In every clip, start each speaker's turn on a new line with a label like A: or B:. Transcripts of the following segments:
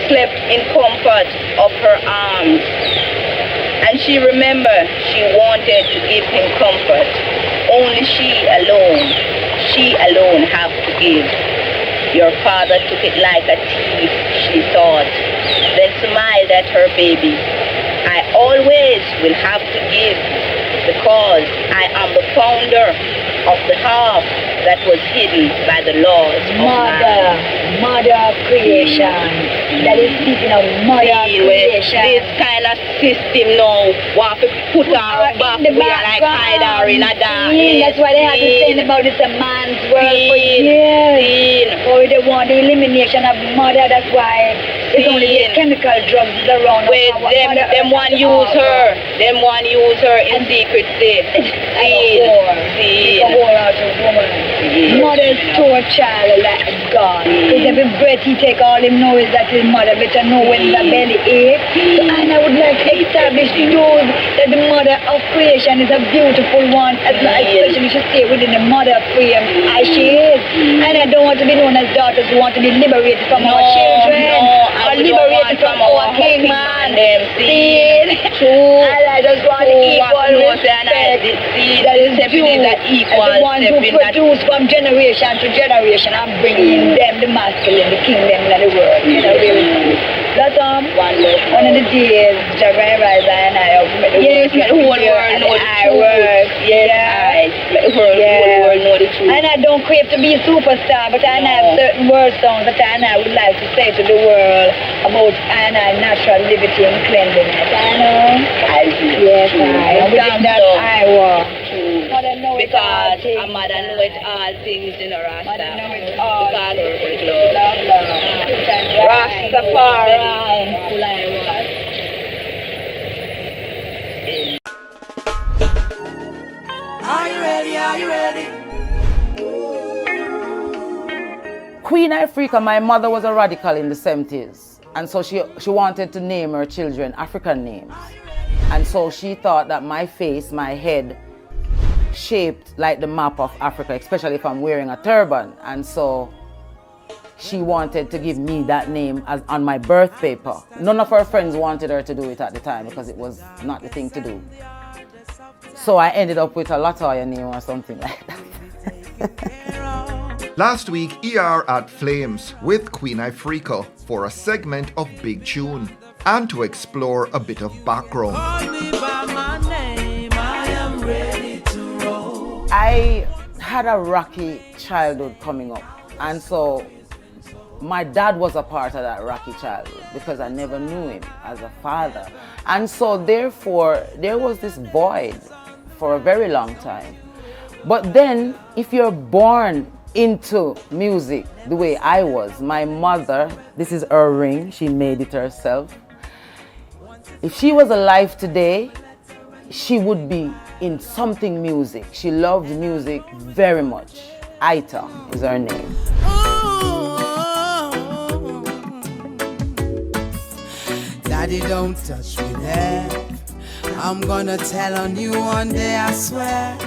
A: slept in comfort of her arms. And she remembered she wanted to give him comfort. Only she alone have to give. Your father took it like a thief, she thought, then smiled at her baby. I always will have to give, because I am the founder of the half that was hidden by the laws of man.
B: Mother of creation. That is speaking of mother of creation.
A: This kind of system now, want to put her back
B: in the
A: where like hide her in a dark.
B: That's why they have to say about it's a man's world for years. Or they want the elimination of mother, that's why it's only the chemical drugs around.
A: Wait, them one use her. Them one use her in secret state.
B: See. A whore out of woman. Mother's store child like God. Because every breath he take, all him know is that his mother better know when the belly ache. So I would like to establish those that the mother of creation is a beautiful one, especially she stay within the mother frame as she is. And I don't want to be known as daughters who want to be liberated from our children, or liberated from our king man. True. And I just want equal respect. That is due. As the ones who produce from generation to generation and bringing them the masculine, the kingdom of the world. You know, really. That's one of the days, Jagai Riser and I have met the whole world know the truth. Yes. The whole world know the truth. And I don't crave to be a superstar, but I have certain word songs that I would like to say to the world about natural liberty and cleanliness. I know. Yes, I walk.
A: Because a mother know it all things in a Rasta. Because of love. Rastafari.
C: Are you ready? Are you ready?
D: Queen Africa, my mother was a radical in the 70s. And so she wanted to name her children African names. And so she thought that my face, my head, shaped like the map of Africa, especially if I'm wearing a turban. And so she wanted to give me that name as on my birth paper. None of her friends wanted her to do it at the time because it was not the thing to do. So I ended up with a Latoya name or something like that.
E: Last week, ER at Flames with Queen Ifrica for a segment of Big Tune and to explore a bit of background.
D: I had a rocky childhood coming up, and so my dad was a part of that rocky childhood because I never knew him as a father. And so therefore, there was this void for a very long time. But then, if you're born into music the way I was, my mother, this is her ring, she made it herself. If she was alive today, she would be in something music. She loved music very much. Aita is her name.
C: Daddy, don't touch me there. I'm gonna tell on you one day, I swear.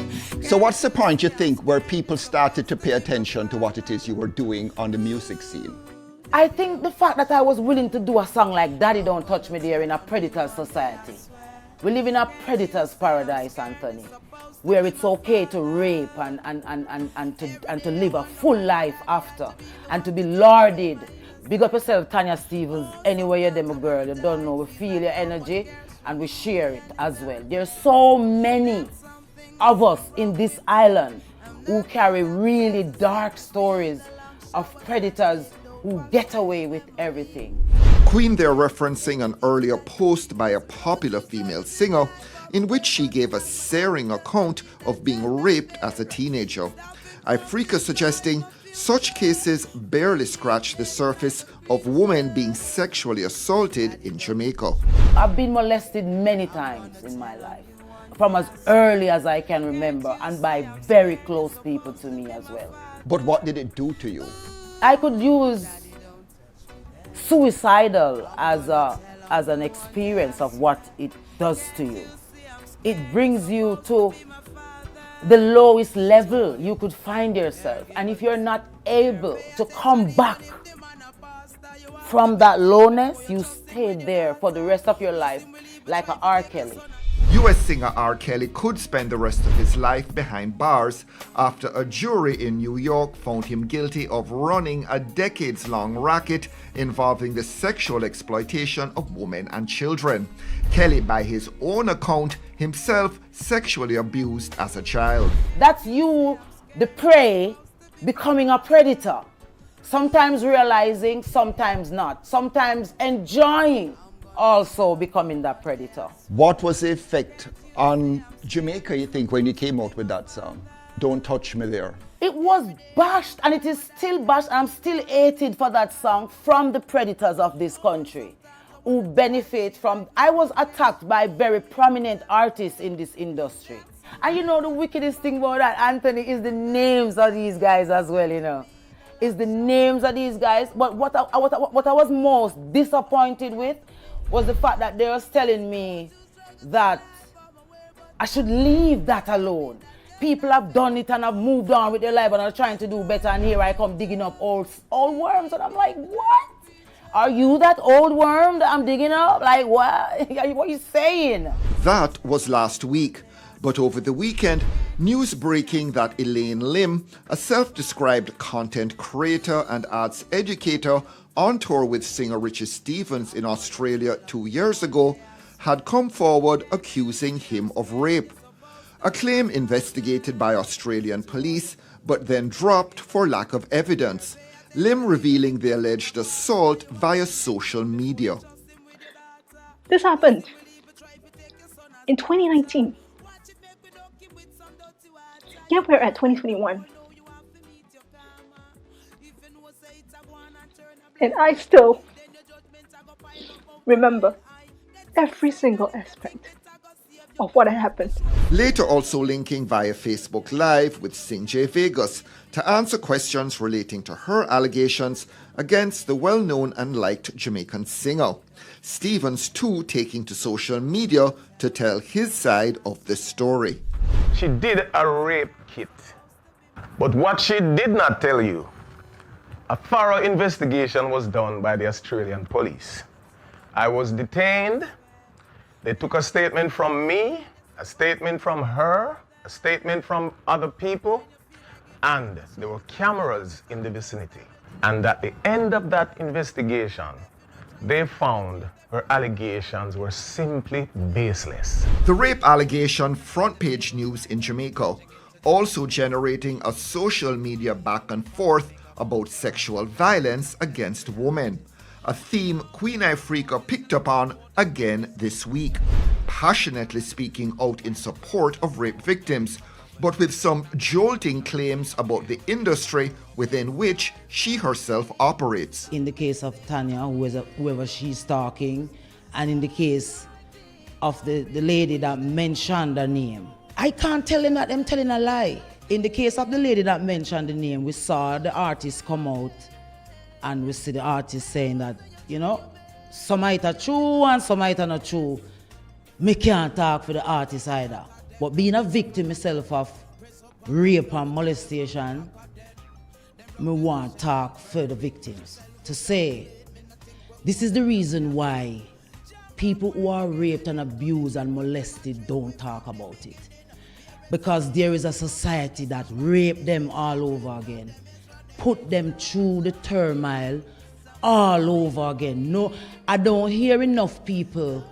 F: So what's the point, you think, where people started to pay attention to what it is you were doing on the music scene?
D: I think the fact that I was willing to do a song like Daddy Don't Touch Me There in a predator society. We live in a predator's paradise, Anthony, where it's okay to rape and to live a full life after, and to be lauded. Big up yourself, Tanya Stevens, anywhere you're them, girl, you don't know, we feel your energy and we share it as well. There's so many of us in this island who carry really dark stories of predators who get away with everything.
E: Queen there referencing an earlier post by a popular female singer in which she gave a searing account of being raped as a teenager. Ifrica suggesting such cases barely scratch the surface of women being sexually assaulted in Jamaica.
D: I've been molested many times in my life, from as early as I can remember, and by very close people to me as well.
F: But what did it do to you?
D: I could use suicidal as an experience of what it does to you. It brings you to the lowest level you could find yourself. And if you're not able to come back from that lowness, you stayed there for the rest of your life, like a R. Kelly.
E: US singer R. Kelly could spend the rest of his life behind bars after a jury in New York found him guilty of running a decades-long racket involving the sexual exploitation of women and children. Kelly, by his own account, himself sexually abused as a child.
D: That's you, the prey, becoming a predator. Sometimes realizing, sometimes not. Sometimes enjoying, also becoming that predator.
F: What was the effect on Jamaica, you think, when you came out with that song? Don't Touch Me There.
D: It was bashed, and it is still bashed. I'm still hated for that song from the predators of this country who benefit from. I was attacked by very prominent artists in this industry. And you know the wickedest thing about that, Anthony, is the names of these guys as well, you know. Is the names of these guys. But what I was most disappointed with was the fact that they was telling me that I should leave that alone. People have done it and have moved on with their life and are trying to do better, and here I come digging up old worms, and I'm like, what? Are you that old worm that I'm digging up? Like, what? What are you saying?
E: That was last week. But over the weekend, news breaking that Elaine Lim, a self-described content creator and arts educator on tour with singer Richie Stephens in Australia 2 years ago, had come forward accusing him of rape. A claim investigated by Australian police, but then dropped for lack of evidence. Lim revealing the alleged assault via social media.
G: This happened in 2019. Yeah, we're at 2021. And I still remember every single aspect of what had happened.
E: Later also linking via Facebook Live with Sing J Vegas to answer questions relating to her allegations against the well-known and liked Jamaican singer. Stephens too taking to social media to tell his side of the story.
H: She did a rape kit, but what she did not tell you, a thorough investigation was done by the Australian police. I was detained. They took a statement from me, a statement from her, a statement from other people, and there were cameras in the vicinity. And at the end of that investigation, they found her allegations were simply baseless.
E: The rape allegation front page news in Jamaica, also generating a social media back and forth about sexual violence against women. A theme Queen Ifrica picked up on again this week, passionately speaking out in support of rape victims, but with some jolting claims about the industry within which she herself operates.
D: In the case of Tanya, whoever she's talking, and in the case of the lady that mentioned her name, I can't tell them that them telling a lie. In the case of the lady that mentioned the name, we saw the artist come out and we see the artist saying that, you know, some might are true and some might are not true. Me can't talk for the artist either. But being a victim myself of rape and molestation, me want to talk for the victims. To say, this is the reason why people who are raped and abused and molested don't talk about it. Because there is a society that rape them all over again. Put them through the turmoil all over again. No, I don't hear enough people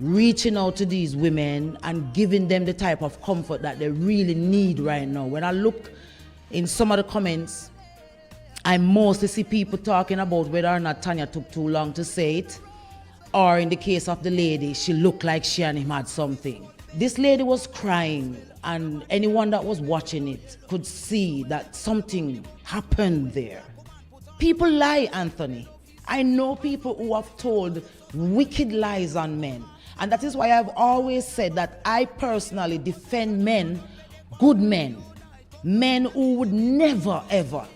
D: reaching out to these women and giving them the type of comfort that they really need right now. When I look in some of the comments, I mostly see people talking about whether or not Tanya took too long to say it, or in the case of the lady, she looked like she and him had something. This lady was crying, and anyone that was watching it could see that something happened there. People lie, Anthony. I know people who have told wicked lies on men. And that is why I've always said that I personally defend men, good men who would never ever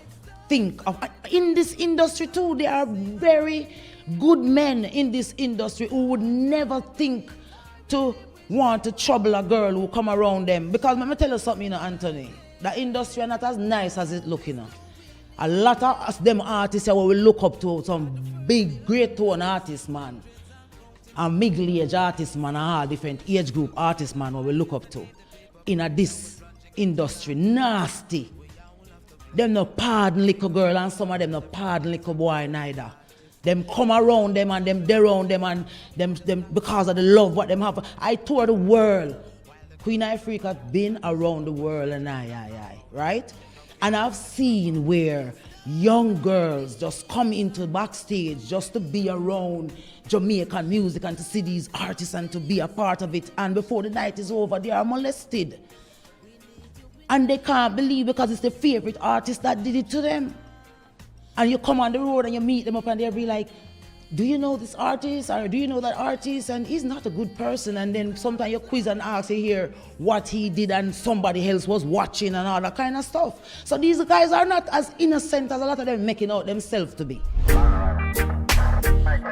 D: think of, in this industry too, there are very good men in this industry who would never think to want to trouble a girl who come around them. Because let me tell you something, you know, Anthony, the industry is not as nice as it looking. A lot of us, them artists here, we look up to some big, great tone artists, man. And middle-age artists, man, and all different age group artists, man, what we look up to. In this industry, nasty. Them no pardon little girl and some of them no pardon little boy neither. Them come around them and them there around them and them because of the love what them have. I tour the world. Queen Africa been around the world and right? And I've seen where young girls just come into backstage just to be around Jamaican music and to see these artists and to be a part of it. And before the night is over, they are molested. And they can't believe because it's the favorite artist that did it to them. And you come on the road and you meet them up and they'll be like, do you know this artist or do you know that artist? And he's not a good person. And then sometimes you quiz and ask you here what he did and somebody else was watching and all that kind of stuff. So these guys are not as innocent as a lot of them making out themselves to be.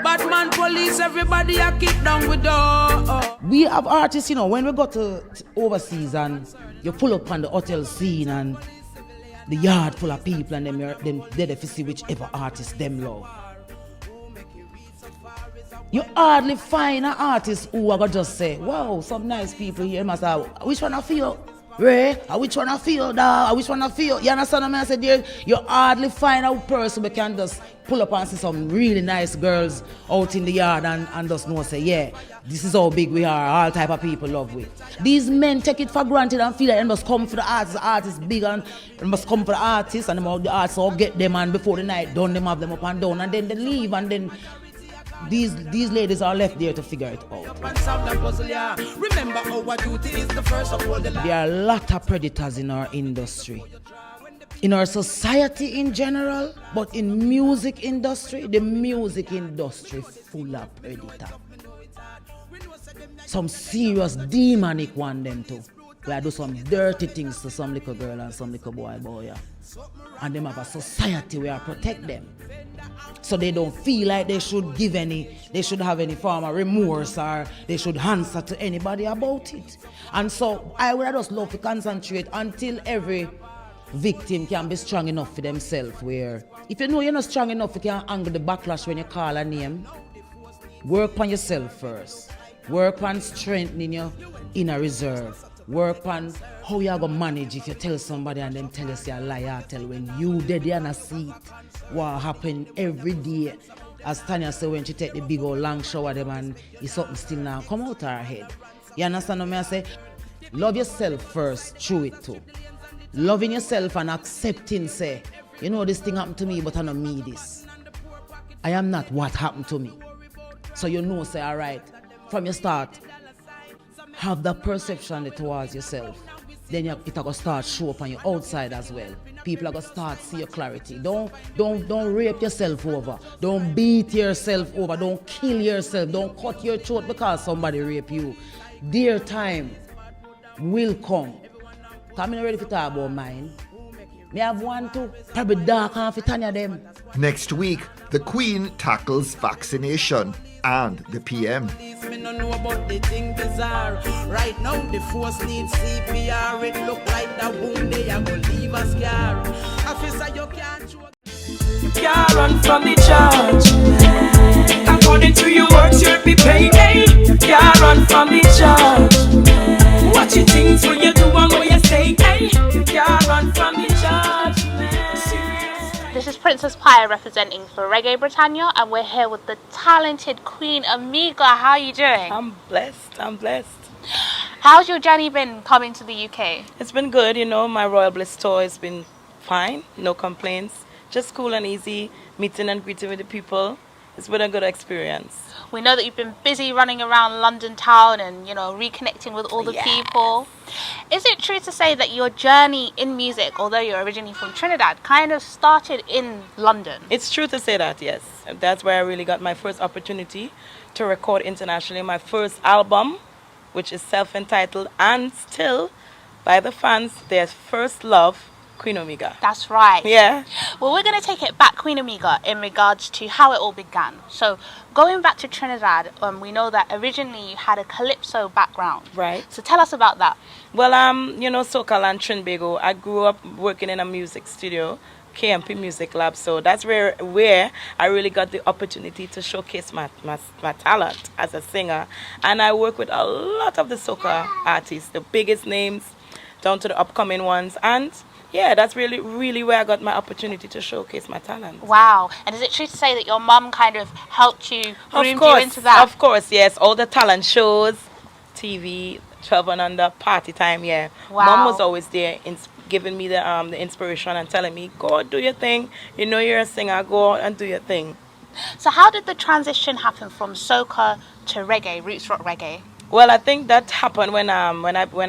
C: Batman, police, everybody are kicked down with door.
D: We have artists, you know, when we go to overseas and you pull up on the hotel scene and the yard full of people and them there to see whichever artist them love. You hardly find an artist who are gonna just say, wow, some nice people here must have, which one I feel? Ray, which one I feel? Which one I feel? You understand what I say there? You hardly find a person who can just pull up and see some really nice girls out in the yard and just know, say, yeah, this is how big we are, all type of people love we. These men take it for granted and feel like they must come for the artist big and they must come for the artist and the artists all get them and before the night done, them have them up and down and then they leave and then these ladies are left there to figure it out. There are a lot of predators in our industry. In our society in general, but in music industry, the music industry full of predators. Some serious demonic one them too. Where I do some dirty things to some little girl and some little boy, yeah. And them have a society where I protect them. So they don't feel like they should have any form of remorse or they should answer to anybody about it. And so I would just love to concentrate until every victim can be strong enough for themselves where if you know you're not strong enough, you can handle the backlash when you call a name. Work on yourself first. Work on strengthening your inner reserve. Work on how you're going to manage if you tell somebody and then tell us you're a liar. Tell when you dead in a seat what happen every day. As Tanya said when she take the big old long shower them and it's something still now come out her head. You understand what I say? Love yourself first through it too. Loving yourself and accepting say, you know this thing happened to me but I don't me this. I am not what happened to me. So you know say alright, from your start, have that perception towards yourself. Then it will start show up on your outside as well. People are going to start see your clarity. Don't rape yourself over. Don't beat yourself over. Don't kill yourself. Don't cut your throat because somebody rape you. Their time will come. I'm not ready to talk about mine. Me have one too. Probably dark and for Tanya them.
E: Next week, the Queen tackles vaccination and the PM.
C: Right now, the force needs CPR. It look like that boom they are gonna leave a scar. Officer, you can't run from the judgment. According to your works, you'll be paid. You can't run from the judgment. What you think when you do and what you say? You can't run from the judgment.
I: This is Princess Pia representing for Reggae Britannia, and we're here with the talented Queen Amiga. How are you doing?
J: I'm blessed.
I: How's your journey been coming to the UK?
J: It's been good, you know, my Royal Bliss tour has been fine, no complaints, just cool and easy, meeting and greeting with the people. It's been a good experience.
I: We know that you've been busy running around London town and, you know, reconnecting with all the people. Is it true to say that your journey in music, although you're originally from Trinidad, kind of started in London?
J: It's true to say that, yes. That's where I really got my first opportunity to record internationally. My first album, which is self-entitled and still, by the fans, their first love, Queen Amiga.
I: That's right.
J: Yeah.
I: Well, we're going to take it back, Queen Amiga, in regards to how it all began. So, going back to Trinidad, we know that originally you had a calypso background.
J: Right.
I: So tell us about that.
J: Well, you know, Socal and Trinbago, I grew up working in a music studio, KMP Music Lab. So that's where I really got the opportunity to showcase my talent as a singer. And I work with a lot of the soca artists, the biggest names down to the upcoming ones. And yeah, that's really, really where I got my opportunity to showcase my talent.
I: Wow. And is it true to say that your mum kind of helped you, groomed you into that?
J: Of course, yes. All the talent shows, TV, 12 and under, party time, yeah.
I: Wow.
J: Mom was always there giving me the inspiration and telling me, go do your thing. You know you're a singer, go out and do your thing.
I: So how did the transition happen from soca to reggae, roots rock reggae?
J: Well, I think that happened when I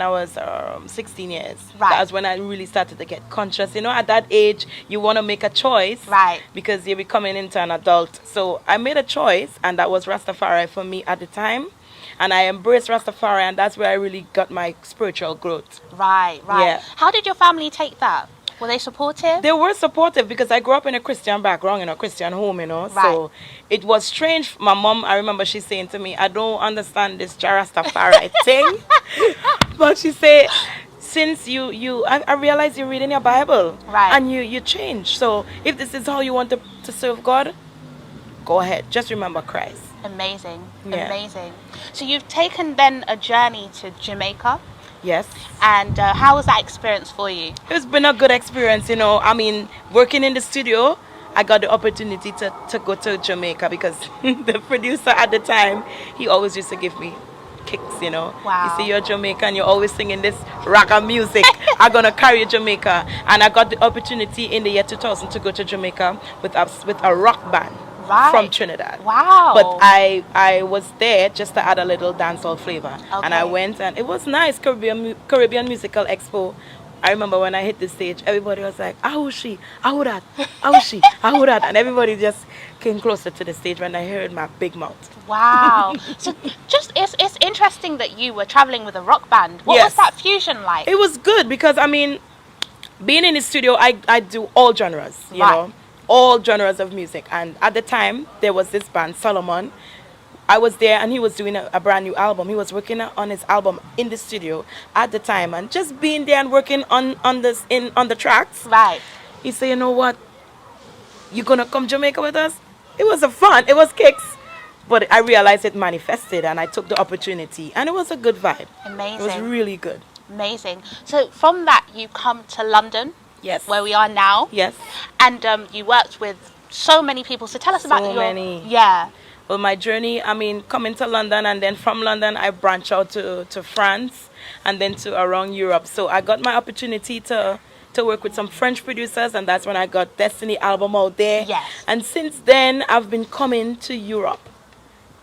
J: was 16 years.
I: Right.
J: That's when I really started to get conscious. You know, at that age, you want to make a choice.
I: Right.
J: Because you're becoming into an adult. So I made a choice, and that was Rastafari for me at the time. And I embraced Rastafari, and that's where I really got my spiritual growth.
I: Right.
J: Yeah.
I: How did your family take that? Were they supportive?
J: They were supportive because I grew up in a Christian background, in a Christian home, you know.
I: Right.
J: So it was strange. My mom, I remember she saying to me, I don't understand this Rastafari thing. But she said, since I realize you're reading your Bible.
I: Right.
J: And you change. So if this is how you want to serve God, go ahead. Just remember Christ.
I: Amazing.
J: Yeah.
I: Amazing. So you've taken then a journey to Jamaica.
J: Yes.
I: And how was that experience for you?
J: It's been a good experience, you know. I mean, working in the studio, I got the opportunity to go to Jamaica because the producer at the time, he always used to give me kicks, you know.
I: Wow.
J: You see, you're Jamaican, you're always singing this ragga music. I'm going to carry Jamaica. And I got the opportunity in the year 2000 to go to Jamaica with a rock band.
I: Right.
J: From Trinidad.
I: Wow.
J: But I was there just to add a little dancehall flavor.
I: Okay.
J: And I went, and it was nice. Caribbean Musical Expo. I remember when I hit the stage, everybody was like, "Ahu she, ahu that, ahu she, ahu that," and everybody just came closer to the stage when I heard my big mouth.
I: Wow. So it's interesting that you were traveling with a rock band. What was that fusion like?
J: It was good because, I mean, being in the studio, I do all genres, you know. All genres of music. And at the time, there was this band, Solomon. I was there, and he was doing a brand new album. He was working on his album in the studio at the time, and just being there and working on the tracks.
I: Right.
J: He said, "You know what? You gonna come Jamaica with us?" It was fun. It was kicks, but I realized it manifested, and I took the opportunity, and it was a good vibe.
I: Amazing.
J: It was really good.
I: Amazing. So from that, you come to London.
J: Yes.
I: Where we are now.
J: Yes.
I: And you worked with so many people. So tell us about your...
J: many.
I: Yeah.
J: Well, my journey, I mean, coming to London, and then from London, I branched out to France and then to around Europe. So I got my opportunity to work with some French producers, and that's when I got Destiny album out there.
I: Yes.
J: And since then, I've been coming to Europe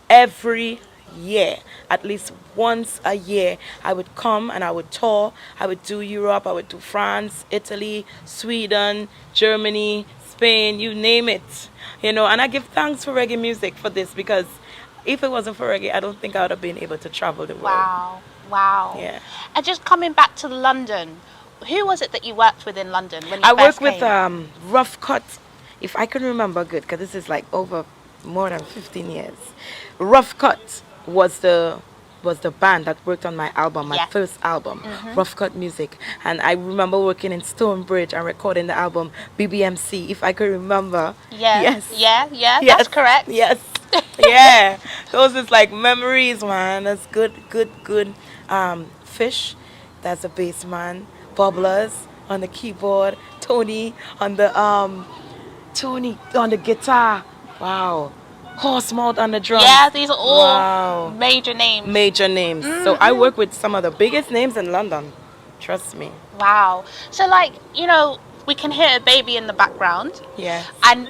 J: every year. At least once a year, I would come and I would tour. I would do Europe, I would do France, Italy, Sweden, Germany, Spain, you name it. You know, and I give thanks for reggae music for this, because if it wasn't for reggae, I don't think I would have been able to travel the world.
I: Wow. Wow.
J: Yeah.
I: And just coming back to London, who was it that you worked with in London when you
J: I
I: first
J: worked with
I: came?
J: Rough Cut, if I can remember good, because this is like over more than 15 years. Rough Cut was the band that worked on my album, my first album, Rough Cut Music. And I remember working in Stonebridge and recording the album BBMC, if I could remember.
I: Yeah.
J: Yes.
I: Yeah, that's correct.
J: Yes. Yeah. Those is like memories, man. That's good. Fish, that's a bass man. Bubblers on the keyboard. Tony on the guitar. Wow. Horsemouth on the drums.
I: Yeah, these are all major names.
J: Major names. So I work with some of the biggest names in London. Trust me.
I: Wow. So, like, you know, we can hear a baby in the background.
J: Yes.
I: And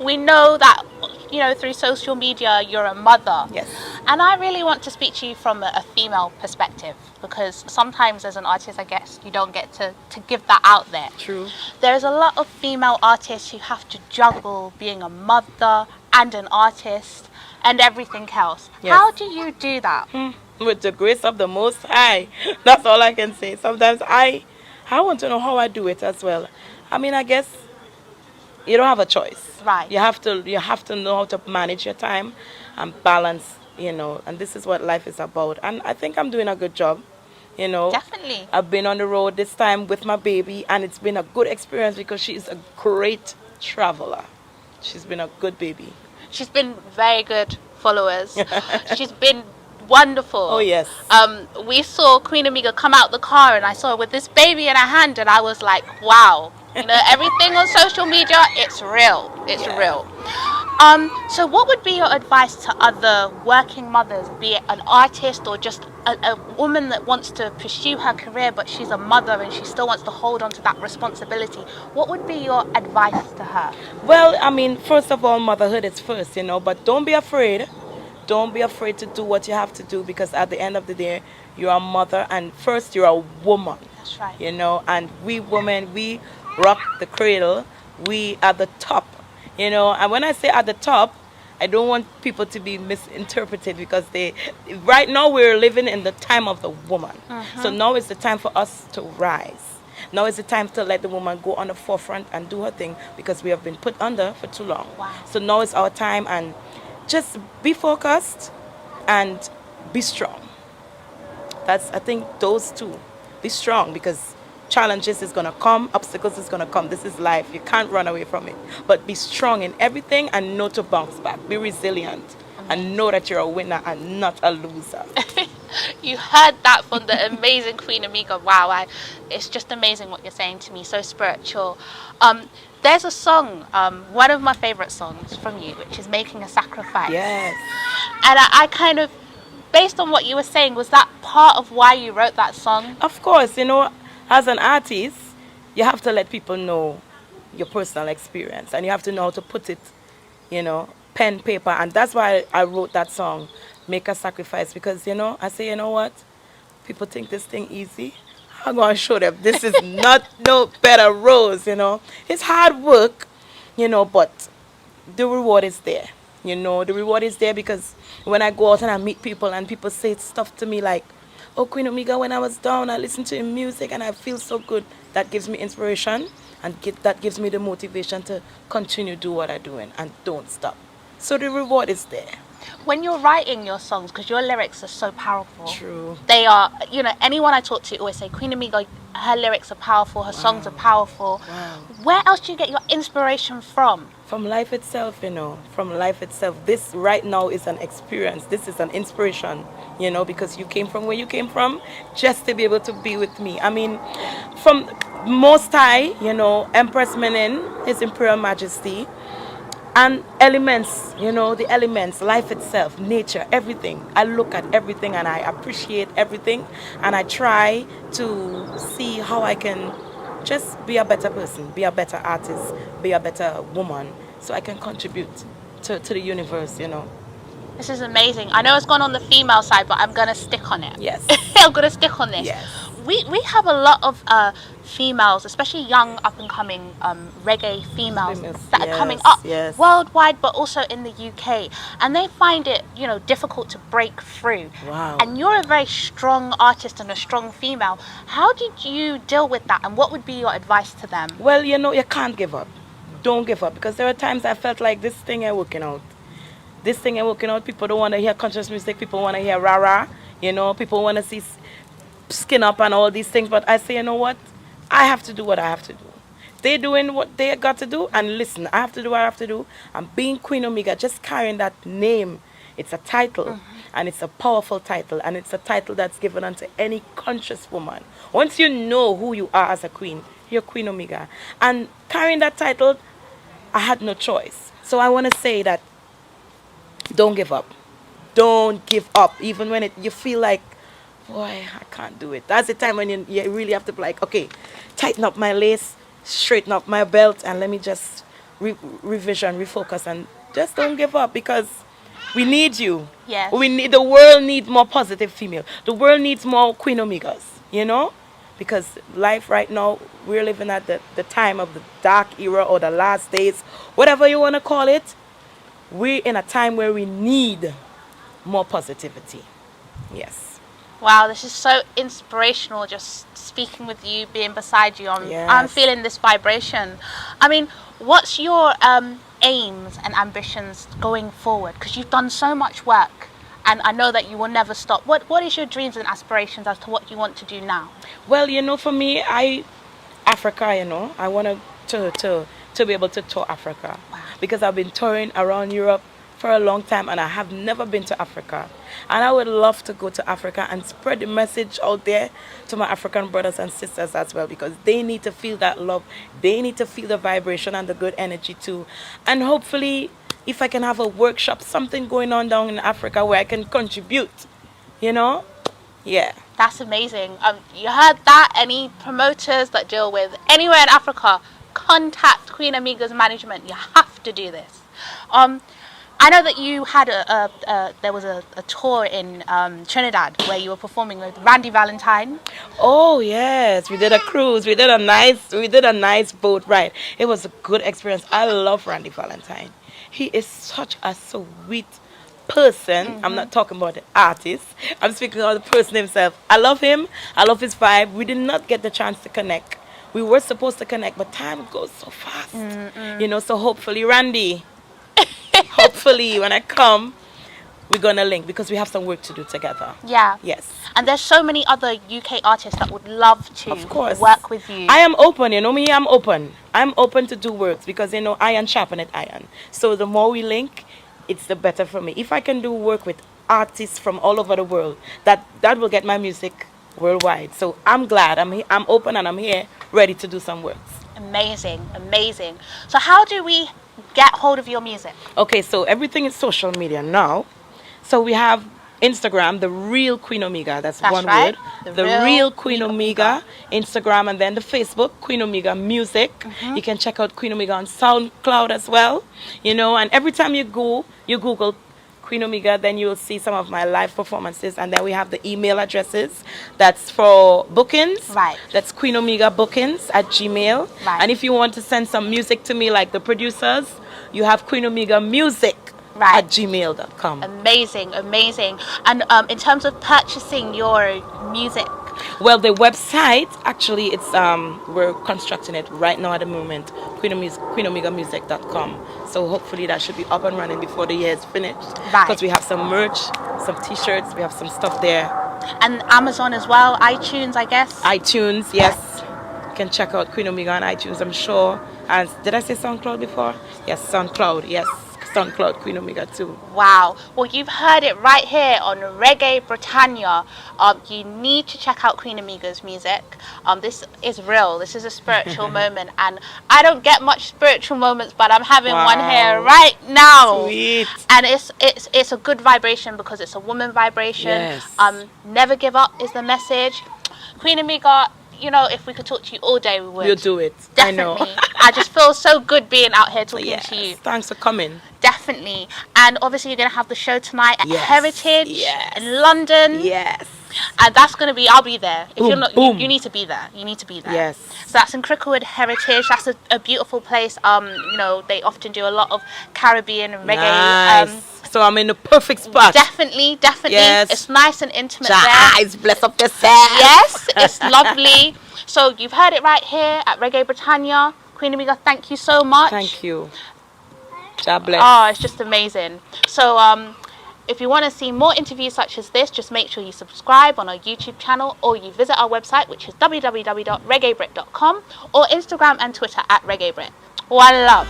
I: we know that, you know, through social media, you're a mother.
J: Yes.
I: And I really want to speak to you from a female perspective, because sometimes as an artist, I guess, you don't get to give that out there.
J: True.
I: There's a lot of female artists who have to juggle being a mother and an artist and everything else.
J: Yes.
I: How do you do that?
J: With the grace of the Most High. That's all I can say. Sometimes I want to know how I do it as well. I mean, I guess you don't have a choice.
I: Right.
J: You have to know how to manage your time and balance, you know, and this is what life is about. And I think I'm doing a good job. You know,
I: Definitely.
J: I've been on the road this time with my baby, and it's been a good experience because she's a great traveler. She's been a good baby.
I: She's been very good followers. She's been wonderful.
J: Oh, yes.
I: We saw Queen Amiga come out the car, and I saw her with this baby in her hand, and I was like, wow. You know, everything on social media, it's real. It's real. So what would be your advice to other working mothers, be it an artist or just a woman that wants to pursue her career, but she's a mother and she still wants to hold on to that responsibility? What would be your advice to her?
J: Well, I mean, first of all, motherhood is first, you know, but don't be afraid. Don't be afraid to do what you have to do, because at the end of the day, you're a mother, and first you're a woman.
I: That's right.
J: You know, and we women, we rock the cradle. We are the top, you know. And when I say at the top, I don't want people to be misinterpreted, because right now we're living in the time of the woman. So now is the time for us to rise. Now is the time to let the woman go on the forefront and do her thing, because we have been put under for too long.
I: Wow.
J: So now is our time, and just be focused and be strong. That's, I think, those two. Be strong, because challenges is going to come, obstacles is going to come. This is life. You can't run away from it. But be strong in everything and know to bounce back. Be resilient and know that you're a winner and not a loser.
I: You heard that from the amazing Queen Amiga. Wow, it's just amazing what you're saying to me. So spiritual. There's a song, one of my favorite songs from you, which is Making a Sacrifice.
J: Yes.
I: And I kind of, based on what you were saying, was that part of why you wrote that song?
J: Of course, you know, as an artist, you have to let people know your personal experience, and you have to know how to put it, you know, pen, paper. And that's why I wrote that song, Make a Sacrifice, because, you know, I say, you know what? People think this thing easy. I'm going to show them this is not no better rose, you know. It's hard work, you know, but the reward is there. You know, the reward is there, because when I go out and I meet people and people say stuff to me like, oh, Queen Amiga, when I was down, I listened to your music and I feel so good. That gives me inspiration, and that gives me the motivation to continue do what I'm doing and don't stop. So the reward is there.
I: When you're writing your songs, because your lyrics are so powerful.
J: True.
I: They are, you know, anyone I talk to always say, Queen Amiga, her lyrics are powerful, her songs are powerful.
J: Wow.
I: Where else do you get your inspiration from?
J: From life itself, you know, from life itself. This right now is an experience. This is an inspiration, you know, because you came from where you came from just to be able to be with me. I mean, from Most High, you know, Empress Menen, His Imperial Majesty, and elements, you know, the elements, life itself, nature, everything. I look at everything and I appreciate everything, and I try to see how I can just be a better person, be a better artist, be a better woman, so I can contribute to the universe, you know.
I: This is amazing. I know it's gone on the female side, but I'm going to stick on it.
J: Yes.
I: I'm going to stick on this.
J: Yes.
I: We have a lot of females, especially young up-and-coming reggae females that are coming up worldwide, but also in the UK. And they find it, you know, difficult to break through.
J: Wow.
I: And you're a very strong artist and a strong female. How did you deal with that, and what would be your advice to them?
J: Well, you know, you can't give up. Don't give up, because there are times I felt like this thing ain't working out. This thing ain't working out. People don't want to hear conscious music. People want to hear rah-rah. You know, people want to see skin up and all these things. But I say, you know what? I have to do what I have to do. They're doing what they got to do. And listen, I have to do what I have to do. I'm being Queen Amiga, just carrying that name. It's a title. And it's a powerful title. And it's a title that's given unto any conscious woman. Once you know who you are as a queen, you're Queen Amiga. And carrying that title, I had no choice. So I want to say that don't give up. Don't give up. Even when you feel like, boy, I can't do it. That's the time when you really have to be like, okay, tighten up my lace, straighten up my belt, and let me just revision, refocus, and just don't give up, because we need you.
I: Yes.
J: The world needs more positive female. The world needs more Queen Amigas, you know? Because life right now, we're living at the time of the dark era, or the last days, whatever you want to call it. We're in a time where we need more positivity. Yes.
I: Wow, this is so inspirational, just speaking with you, being beside you. I'm feeling this vibration. I mean, what's your aims and ambitions going forward? Because you've done so much work and I know that you will never stop. What is your dreams and aspirations as to what you want to do now?
J: Well, for me, Africa, I want to be able to tour Africa.
I: Wow.
J: Because I've been touring around Europe for a long time and I have never been to Africa. And I would love to go to Africa and spread the message out there to my African brothers and sisters as well, because they need to feel that love. They need to feel the vibration and the good energy too. And hopefully, if I can have a workshop, something going on down in Africa where I can contribute, Yeah.
I: That's amazing. You heard that? Any promoters that deal with anywhere in Africa, contact Queen Amiga's management. You have to do this. I know that you had there was a tour in Trinidad where you were performing with Randy Valentine.
J: Oh yes, we did a cruise. We did a nice boat ride. It was a good experience. I love Randy Valentine. He is such a sweet person. Mm-hmm. I'm not talking about the artist. I'm speaking about the person himself. I love him. I love his vibe. We did not get the chance to connect. We were supposed to connect, but time goes so fast. So hopefully, Randy, hopefully when I come, we're going to link because we have some work to do together.
I: Yeah.
J: Yes.
I: And there's so many other UK artists that would love to work with you.
J: I am open, me, I'm open. I'm open to do works because, iron sharpeneth iron. So the more we link, it's the better for me. If I can do work with artists from all over the world, that will get my music worldwide. So I'm glad. I'm open and I'm here ready to do some works.
I: Amazing, amazing. So how do we get hold of your music?
J: Okay, so everything is social media now. So we have Instagram, The Real Queen Omega. That's one
I: right.
J: word. The Real Queen Omega. Instagram, and then the Facebook, Queen Omega Music.
I: Mm-hmm.
J: You can check out Queen Omega on SoundCloud as well. And every time you Google Queen Omega, then you will see some of my live performances. And then we have the email addresses. That's for bookings.
I: Right.
J: That's Queen Omega Bookings at Gmail.
I: Right.
J: And if you want to send some music to me, like the producers, you have Queen Omega Music.
I: Right.
J: At gmail.com.
I: Amazing, amazing. And in terms of purchasing your music?
J: Well, the website, actually, it's we're constructing it right now at the moment, queenomegamusic.com. So hopefully that should be up and running before the year is finished.
I: Right.
J: Because we have some merch, some t-shirts, we have some stuff there.
I: And Amazon as well, iTunes, I guess?
J: iTunes, yes. You can check out Queen Omega on iTunes, I'm sure. And did I say SoundCloud before? Yes, SoundCloud, yes. SoundCloud, Queen Omega too.
I: Wow. Well, you've heard it right here on Reggae Britannia. You need to check out Queen Omega's music. This is real. This is a spiritual moment, and I don't get much spiritual moments, but I'm having one here right now.
J: Sweet.
I: And it's a good vibration because it's a woman vibration.
J: Yes.
I: Never give up is the message. Queen Omega, if we could talk to you all day, we would.
J: You'll do it.
I: Definitely.
J: I know.
I: I just feel so good being out here talking to you.
J: Thanks for coming.
I: Definitely. And obviously you're going to have the show tonight at
J: Yes.
I: Heritage in London.
J: Yes.
I: And that's going to be, I'll be there. If
J: Boom,
I: you're not,
J: boom.
I: you need to be there. You need to be there.
J: Yes.
I: So that's in Cricklewood Heritage. That's a beautiful place. They often do a lot of Caribbean and reggae.
J: Nice. So I'm in the perfect spot.
I: Definitely.
J: Yes.
I: It's nice and intimate
J: Your
I: there.
J: eyes, bless up yourself.
I: Yes, it's lovely. So you've heard it right here at Reggae Britannia. Queen Omega, thank you so much.
J: Thank you. God bless.
I: Oh, it's just amazing. So if you want to see more interviews such as this, just make sure you subscribe on our YouTube channel, or you visit our website, which is www.reggaebrit.com, or Instagram and Twitter at ReggaeBrit. One love.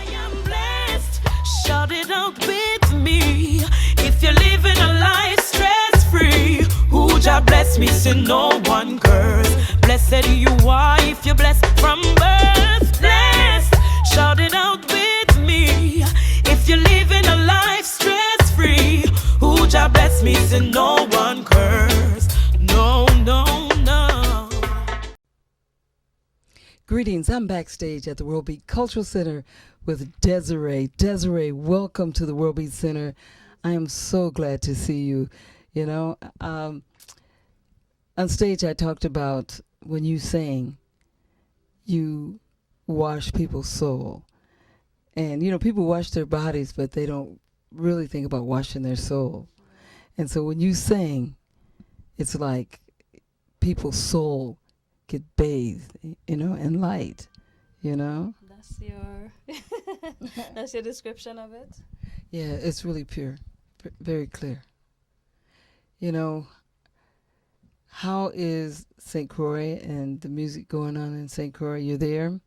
C: Shout it out with me. If you're living a life stress-free, who Jah bless me, say no one curse. Blessed you are if you're blessed from birth. Blessed, shout it out with me. If you're living a life stress-free, who Jah bless me, say no one curse. No, no, no.
K: Greetings, I'm backstage at the World Beat Cultural Center with Desiree. Desiree, welcome to the World Beat Center. I am so glad to see you. On stage I talked about when you sang, you wash people's soul. And, people wash their bodies, but they don't really think about washing their soul. And so when you sing, it's like people's soul get bathed, in light,
L: That's your description of it?
K: Yeah, it's really pure, very clear. you know, how is St. Croix and the music going on in St. Croix? You there?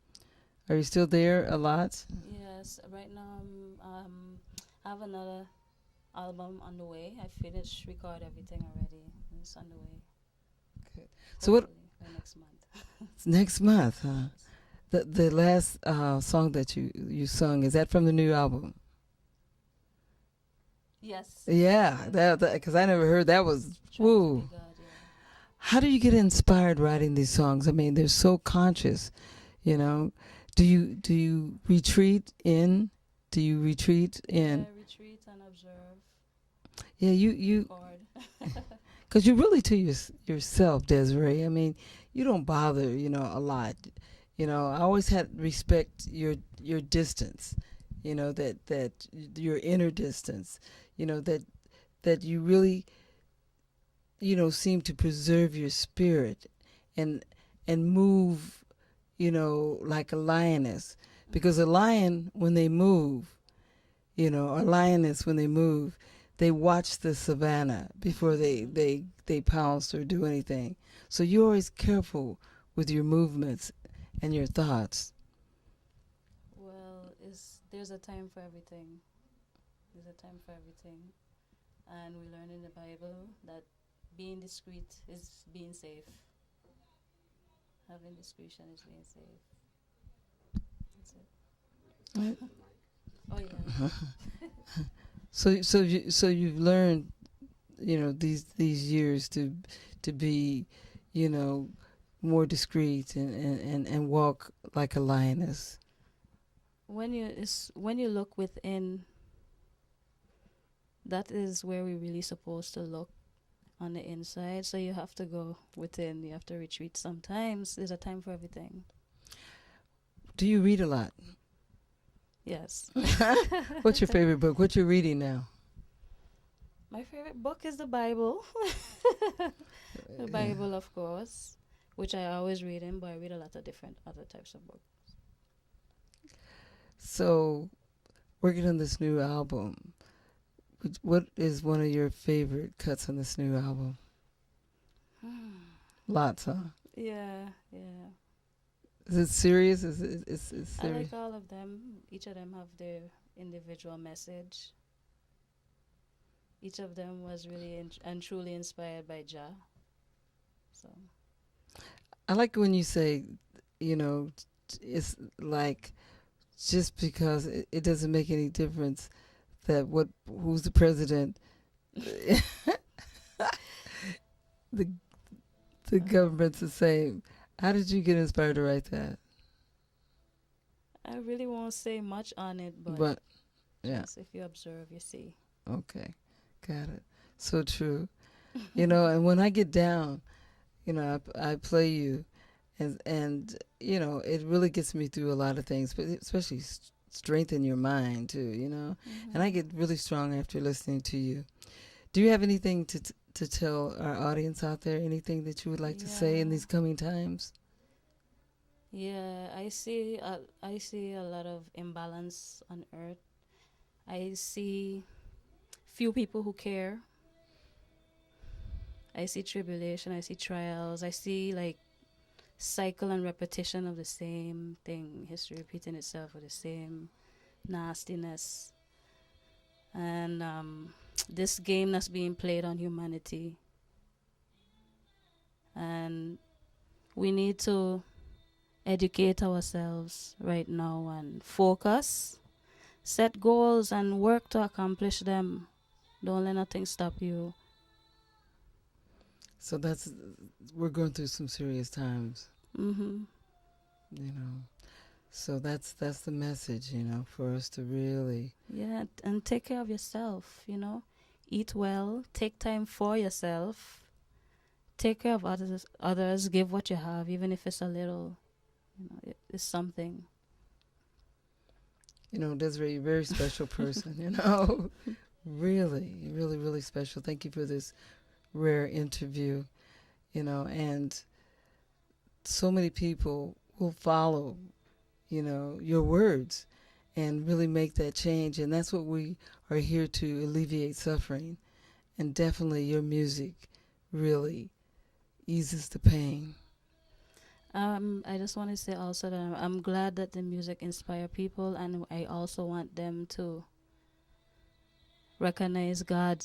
K: Are you still there a lot?
L: Yes, right now I have another album on the way. I finished record everything already. It's on the way.
K: Good. So what?
L: By next month.
K: It's next month, huh? The last song that you sung, is that from the new album?
L: Yes.
K: Yeah, that because I never heard that was woo.
L: God, yeah.
K: How do you get inspired writing these songs? I mean, they're so conscious, you know. Do you retreat in? Do you retreat in?
L: Yeah, retreat and observe.
K: Yeah, you. Because you're really to yourself, Desiree. I mean, you don't bother, a lot. I always had respect your distance. That your inner distance. That you really, seem to preserve your spirit, and move, like a lioness. Because a lion, when they move, or lioness, when they move, they watch the savannah before they pounce or do anything. So you're always careful with your movements and your thoughts.
L: Well, there's a time for everything. There's a time for everything. And we learn in the Bible that being discreet is being safe. Having discretion is being safe. That's it. Oh yeah.
K: So you've learned, these years to be, more discreet and walk like a lioness.
L: When you look within, that is where we're really supposed to look, on the inside. So you have to go within. You have to retreat sometimes. There's a time for everything.
K: Do you read a lot?
L: Yes.
K: What's your favorite book? What you're reading now?
L: My favorite book is the Bible. The Bible, of course, which I always read in, but I read a lot of different other types of books.
K: So, working on this new album, what is one of your favorite cuts on this new album? Lots, huh?
L: Yeah.
K: Is it serious? Is it serious?
L: I like all of them. Each of them have their individual message. Each of them was really and truly inspired by Jah. So
K: I like when you say, it's like just because it doesn't make any difference that who's the president, the government's the same. How did you get inspired to write that?
L: I really won't say much on it, but
K: yeah,
L: if you observe, you see.
K: Okay, got it. So true. And when I get down, I play you, and it really gets me through a lot of things, but especially strengthen your mind too,
L: Mm-hmm.
K: And I get really strong after listening to you. Do you have anything to tell our audience out there? Anything that you would like to say in these coming times?
L: Yeah, I see a lot of imbalance on earth. I see few people who care. I see tribulation, I see trials, I see like cycle and repetition of the same thing, history repeating itself with the same nastiness. And this game that's being played on humanity. And we need to educate ourselves right now and focus, set goals and work to accomplish them. Don't let nothing stop you.
K: So we're going through some serious times.
L: Mm-hmm.
K: So that's the message, for us to really...
L: Yeah, and take care of yourself, Eat well, take time for yourself, take care of others, give what you have, even if it's a little, it's something.
K: Desiree, you're a very special person, Really, really, really special. Thank you for this rare interview, and so many people will follow, your words and really make that change. And that's what we are here to alleviate suffering And definitely your music really eases the pain.
L: I just want to say also that I'm glad that the music inspire people, and I also want them to recognize God,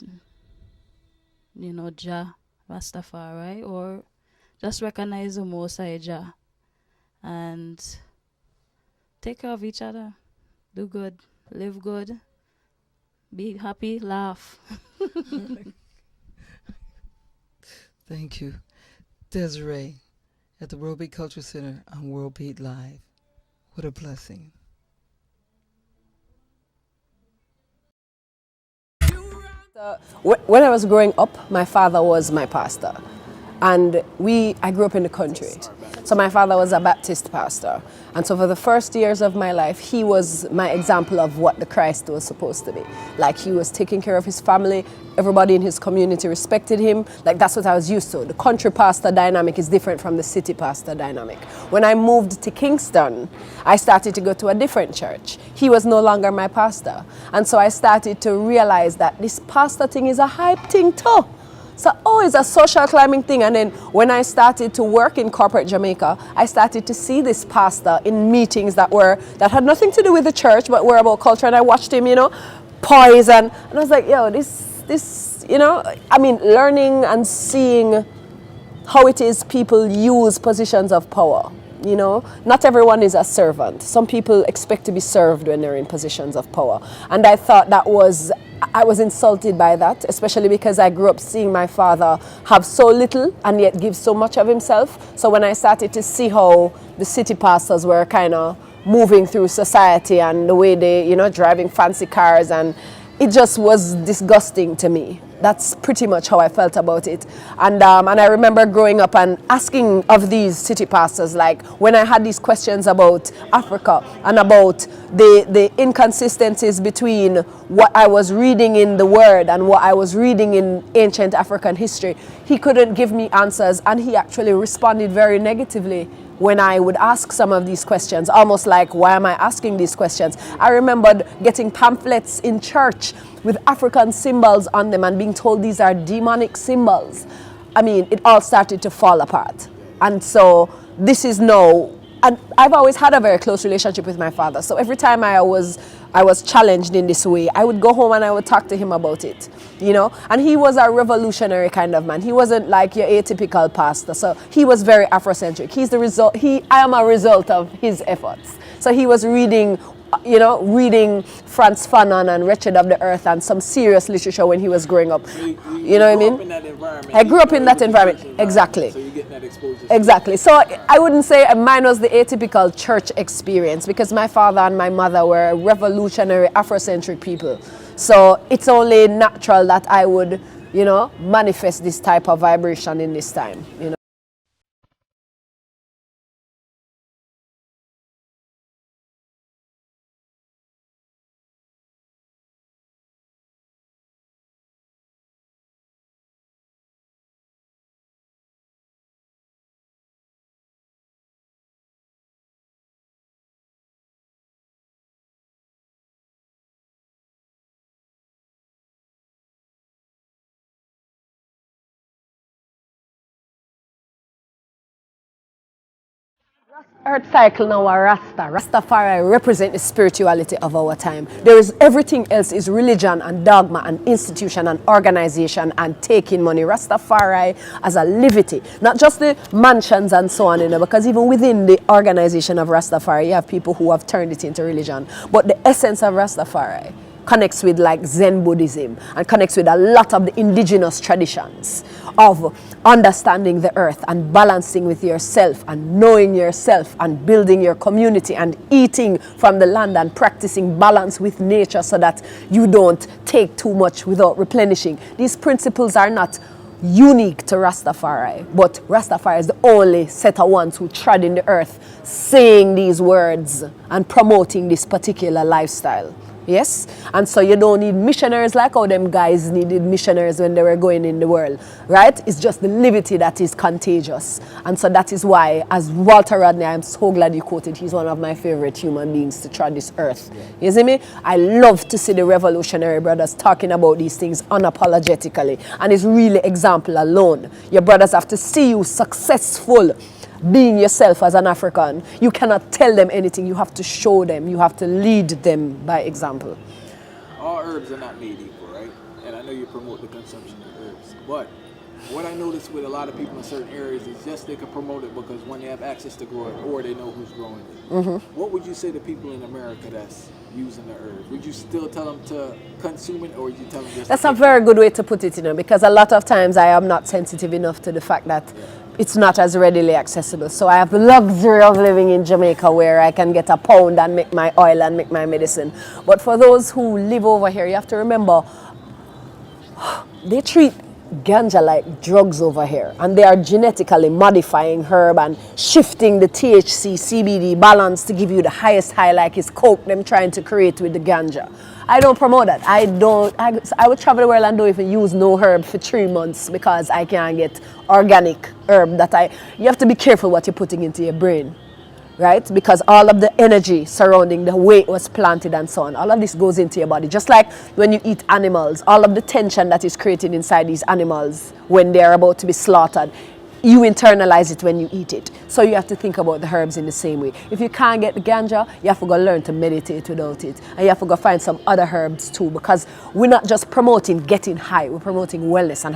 L: Jah, Rastafari, or just recognize the Most High Jah, and take care of each other, do good, live good, be happy, laugh.
K: Thank you. Desiree at the World Beat Culture Center on World Beat Live. What a blessing.
M: When I was growing up, my father was my pastor. And I grew up in the country. So my father was a Baptist pastor. And so for the first years of my life, he was my example of what the Christ was supposed to be. Like, he was taking care of his family. Everybody in his community respected him. Like, that's what I was used to. The country pastor dynamic is different from the city pastor dynamic. When I moved to Kingston, I started to go to a different church. He was no longer my pastor. And so I started to realize that this pastor thing is a hype thing too. So, it's a social climbing thing. And then when I started to work in corporate Jamaica, I started to see this pastor in meetings that had nothing to do with the church, but were about culture. And I watched him, poise. And I was like, this, learning and seeing how it is people use positions of power. Not everyone is a servant. Some people expect to be served when they're in positions of power. And I thought I was insulted by that, especially because I grew up seeing my father have so little and yet give so much of himself. So when I started to see how the city pastors were kind of moving through society and the way they, driving fancy cars, and it just was disgusting to me. That's pretty much how I felt about it. And I remember growing up and asking of these city pastors, like when I had these questions about Africa and about the inconsistencies between what I was reading in the Word and what I was reading in ancient African history, he couldn't give me answers, and he actually responded very negatively when I would ask some of these questions, almost like, why am I asking these questions? I remembered getting pamphlets in church with African symbols on them and being told these are demonic symbols. It all started to fall apart. And so this is now, and I've always had a very close relationship with my father. So every time I was challenged in this way, I would go home and I would talk to him about it, And he was a revolutionary kind of man. He wasn't like your atypical pastor. So he was very Afrocentric. I am a result of his efforts. So he was reading Frantz Fanon and Wretched of the Earth and some serious literature when he was growing up. You know what I mean? I grew up in that environment. Exactly.
N: So you get that exposure.
M: Exactly. So I wouldn't say mine was the atypical church experience, because my father and my mother were revolutionary Afrocentric people. So it's only natural that I would, manifest this type of vibration in this time, Earth cycle now are Rasta. Rastafari represent the spirituality of our time. Everything else is religion and dogma and institution and organization and taking money. Rastafari as a livity, not just the mansions and so on, because even within the organization of Rastafari, you have people who have turned it into religion. But the essence of Rastafari connects with like Zen Buddhism and connects with a lot of the indigenous traditions of understanding the earth and balancing with yourself and knowing yourself and building your community and eating from the land and practicing balance with nature so that you don't take too much without replenishing. These principles are not unique to Rastafari, but Rastafari is the only set of ones who trod in the earth saying these words and promoting this particular lifestyle. Yes, and so you don't need missionaries like how them guys needed missionaries when they were going in the world, right? It's just the livity that is contagious. And so that is why, as Walter Rodney, I'm so glad you quoted, he's one of my favorite human beings to tread this earth. You see me? I love to see the revolutionary brothers talking about these things unapologetically, and it's really example alone. Your brothers have to see you successful being yourself as an African. You cannot tell them anything. You have to show them. You have to lead them by example.
N: All herbs are not made equal, right? And I know you promote the consumption of herbs. But what I notice with a lot of people in certain areas is just they can promote it because when they have access to grow it or they know who's growing it.
M: Mm-hmm.
N: What would you say to people in America that's using the herb? Would you still tell them to consume it, or would you tell them just
M: That's a very good way to put it, because a lot of times I am not sensitive enough to the fact that it's not as readily accessible. So I have the luxury of living in Jamaica where I can get a pound and make my oil and make my medicine. But for those who live over here, you have to remember, they treat ganja like drugs over here, and they are genetically modifying herb and shifting the THC CBD balance to give you the highest high, like it's coke them trying to create with the ganja. I don't promote that. I would travel the world and don't even use no herb for 3 months because I can't get organic herb you have to be careful what you're putting into your brain, right? Because all of the energy surrounding the way it was planted and so on, all of this goes into your body. Just like when you eat animals, all of the tension that is created inside these animals when they are about to be slaughtered, you internalize it when you eat it. So you have to think about the herbs in the same way. If you can't get the ganja, you have to go learn to meditate without it. And you have to go find some other herbs too, because we're not just promoting getting high, we're promoting wellness. And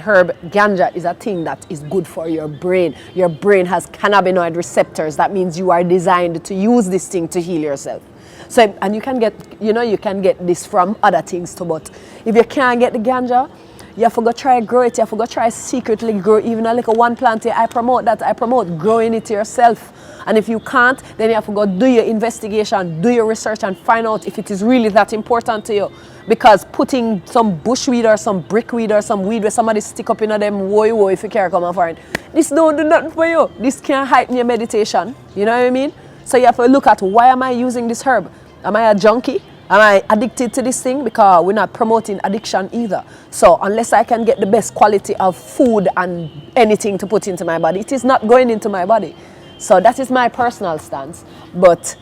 M: ganja is a thing that is good for your brain. Your brain has cannabinoid receptors. That means you are designed to use this thing to heal yourself. So, and you can get this from other things too, but if you can't get the ganja, you have to go try grow it. You have to go try secretly grow even a little one plant. I promote that. I promote growing it yourself. And if you can't, then you have to go do your investigation, do your research, and find out if it is really that important to you. Because putting some bushweed or some brickweed or some weed where somebody stick up in them woe if you can't come and find, this don't do nothing for you. This can't heighten your meditation. You know what I mean? So you have to look at, why am I using this herb? Am I a junkie? Am I addicted to this thing? Because we're not promoting addiction either. So unless I can get the best quality of food and anything to put into my body, it is not going into my body. So that is my personal stance. But,